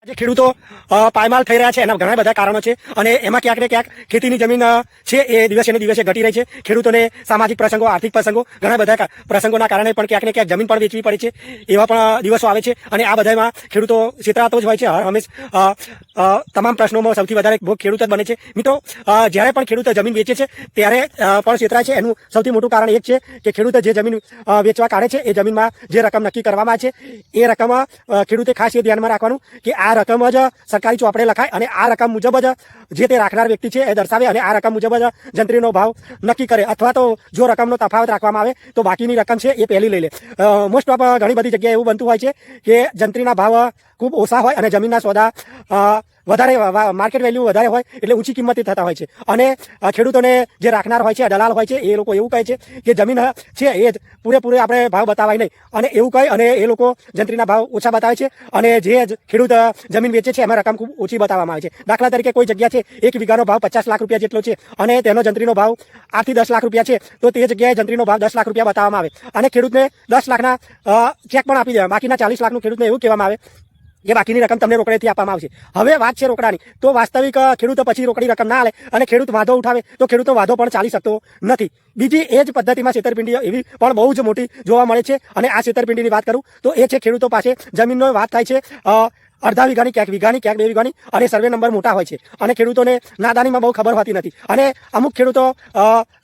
જે ખેડૂતો પાયમાલ થઈ રહ્યા છે એના ઘણા બધા કારણો છે અને એમાં ક્યાંક ને ક્યાંક ખેતીની જમીન છે એ દિવસે ને દિવસે ઘટી રહી છે. ખેડૂતોને સામાજિક પ્રસંગો, આર્થિક પ્રસંગો, ઘણા બધા પ્રસંગોના કારણે પણ ક્યાંક ને ક્યાંક જમીન પણ વેચવી પડે છે. એવા પણ દિવસો આવે છે અને આ બધામાં ખેડૂતો છેતરાતો જ હોય છે. હર હંમેશ તમામ પ્રશ્નોમાં સૌથી વધારે ભોગ ખેડૂત જ બને છે. મિત્રો, જ્યારે પણ ખેડૂત જમીન વેચે છે ત્યારે પણ છેતરાય છે. એનું સૌથી મોટું કારણ એક છે કે ખેડૂત જે જમીન વેચવા કાઢે છે એ જમીનમાં જે રકમ નક્કી કરવામાં છે એ રકમ ખેડૂતે ખાસ એ ધ્યાનમાં રાખવાનું કે આ રકમ જ સરકારી ચોપડે લખાય અને આ રકમ મુજબ જ જે તે રાખનાર વ્યક્તિ છે એ દર્શાવે અને આ રકમ મુજબ જ જંત્રીનો ભાવ નક્કી કરે. અથવા તો જો રકમનો તફાવત રાખવામાં આવે તો બાકીની રકમ છે એ પહેલી લઈ લે. મોસ્ટ ઓફ ઘણી બધી જગ્યાએ એવું બનતું હોય છે કે જંત્રીના ભાવ ખૂબ ઓછા હોય અને જમીનના સોદા વધારે માર્કેટ વેલ્યુ વધારે હોય એટલે ઊંચી કિંમતે થતા હોય છે. અને ખેડૂતોને જે રાખનાર હોય છે, દલાલ હોય છે, એ લોકો એવું કહે છે કે જમીન છે એ પૂરેપૂરે આપણે ભાવ બતાવાય નહીં અને એવું કહે અને એ લોકો જંત્રીના ભાવ ઓછા બતાવે છે અને જે ખેડૂત જમીન વેચે છે એમાં રકમ ખૂબ ઓછી બતાવવામાં આવે છે. દાખલા તરીકે કોઈ જગ્યા છે 1 વીઘાનો ભાવ 50 લાખ રૂપિયા જેટલો છે અને તેનો જંત્રીનો ભાવ 8 થી 10 લાખ રૂપિયા છે તો તે જગ્યાએ જંત્રીનો ભાવ 10 લાખ રૂપિયા બતાવવામાં આવે અને ખેડૂતને 10 લાખના ચેક પણ આપી દેવાય. બાકીના 40 લાખનું ખેડૂતને એવું કહેવામાં આવે કે બાકીની રકમ તમને રોકડેથી આપવામાં આવશે. હવે વાત છે રોકડાની, તો વાસ્તવિક ખેડૂતો પછી રોકડી રકમ ના આલે અને ખેડૂત વાંધો ઉઠાવે તો ખેડૂતો વાંધો પણ ચાલી શકતો નથી. બીજી એ જ પદ્ધતિમાં છેતરપિંડી એવી પણ બહુ જ મોટી જોવા મળે છે અને આ છેતરપિંડીની વાત કરું તો એ છે ખેડૂતો પાસે જમીનનો વાત થાય છે અડધા વીઘાની, ક્યાંક વીઘાની, ક્યાંક 2 વીઘાની અને સર્વે નંબર મોટા હોય છે અને ખેડૂતોને નાદાનીમાં બહુ ખબર હોતી નથી. અને અમુક ખેડૂતો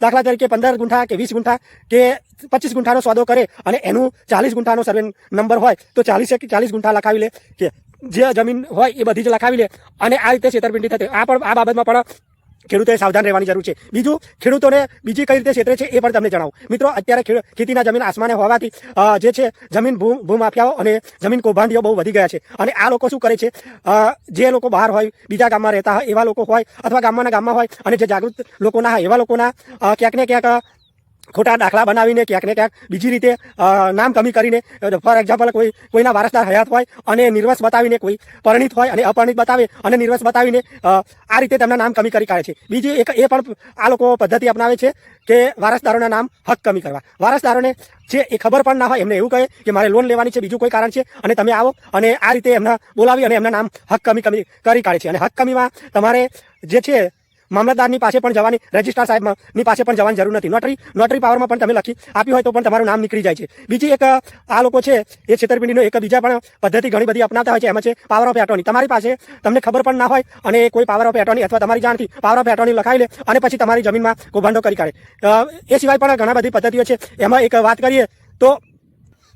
દાખલા તરીકે 15 ગુંઠા કે 20 ગુંઠા કે 25 ગુંઠાનો સોદો કરે અને એનું 40 ગુંઠાનો સર્વે નંબર હોય તો 40 ગુંઠા લખાવી લે કે જે જમીન હોય એ બધી જ લખાવી લે અને આ રીતે છેતરપિંડી થતી. આ બાબતમાં પણ ખેડૂતોએ સાવધાન રહેવાની જરૂર છે. બીજું, ખેડૂતોને બીજી કઈ રીતે છેતરે છે એ પણ તમને જણાવું. મિત્રો, અત્યારે ખેતીના જમીન આસમાને હોવાથી જે છે જમીન ભૂમાફિયાઓ અને જમીન કૌભાંડીઓ બહુ વધી ગયા છે અને આ લોકો શું કરે છે, જે લોકો બહાર હોય, બીજા ગામમાં રહેતા હોય એવા લોકો હોય અથવા ગામમાં હોય અને જે જાગૃત લોકોના હોય એવા લોકોના ક્યાંક ને ક્યાંક ખોટા દાખલા બનાવીને ક્યાંક ને ક્યાંક બીજી રીતે નામ કમી કરીને, ફોર એક્ઝામ્પલ કોઈના વારસદાર હયાત હોય અને નિર્વસ બતાવીને, કોઈ પરિણીત હોય અને અપરિણીત બતાવે અને નિર્વસ બતાવીને આ રીતે તેમના નામ કમી કરી કાઢે છે. બીજી એક એ પણ આ લોકો પદ્ધતિ અપનાવે છે કે વારસદારોના નામ હક કમી કરવા. વારસદારોને છે એ ખબર પણ ના હોય, એમને એવું કહે કે મારે લોન લેવાની છે, બીજું કોઈ કારણ છે અને તમે આવો અને આ રીતે એમના બોલાવી અને એમના નામ હક કમી કરી કાઢે છે. અને હક કમીમાં તમારે જે છે મામલતદારની પાસે પણ જવાની, રજિસ્ટ્રાર સાહેબની પાસે પણ જવાની જરૂર નથી. નોટરી પાવરમાં પણ તમે લખી આપ્યું હોય તો પણ તમારું નામ નીકળી જાય છે. બીજી એક આ લોકો છે એ છેતરપિંડીનો એક બીજા પણ પદ્ધતિ ઘણી બધી અપનાવતા હોય છે. એમાં છે પાવર ઓફ એટર્ની. તમારી પાસે તમને ખબર પણ ના હોય અને કોઈ પાવર ઓફ એટર્ની અથવા તમારી જાણથી પાવર ઓફ એટર્ની લખાવી લે અને પછી તમારી જમીનમાં કૌભાંડો કરી કાઢે. એ સિવાય પણ ઘણા બધી પદ્ધતિઓ છે. એમાં એક વાત કરીએ તો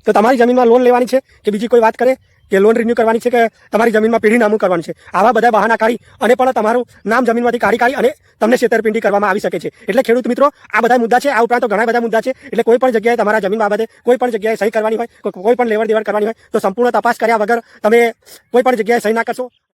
તમારી જમીનમાં લોન લેવાની છે કે બીજી કોઈ વાત કરે કે લોન રિન્યુ કરવાની છે કે તમારી જમીનમાં પેઢીનામું કરવાનું છે, આવા બધા બહાના કાઢી અને પણ તમારું નામ જમીનમાંથી કાઢી અને તમને છેતરપિંડી કરવામાં આવી શકે છે. એટલે ખેડૂત મિત્રો, આ બધા મુદ્દા છે. આ ઉપરાંત ઘણા બધા મુદ્દા છે. એટલે કોઈ પણ જગ્યાએ તમારા જમીન બાબતે કોઈ પણ જગ્યાએ સહી કરવાની હોય, કોઈ પણ લેવડ દેવડ કરવાની હોય તો સંપૂર્ણ તપાસ કર્યા વગર તમે કોઈ પણ જગ્યાએ સહી ના કરશો.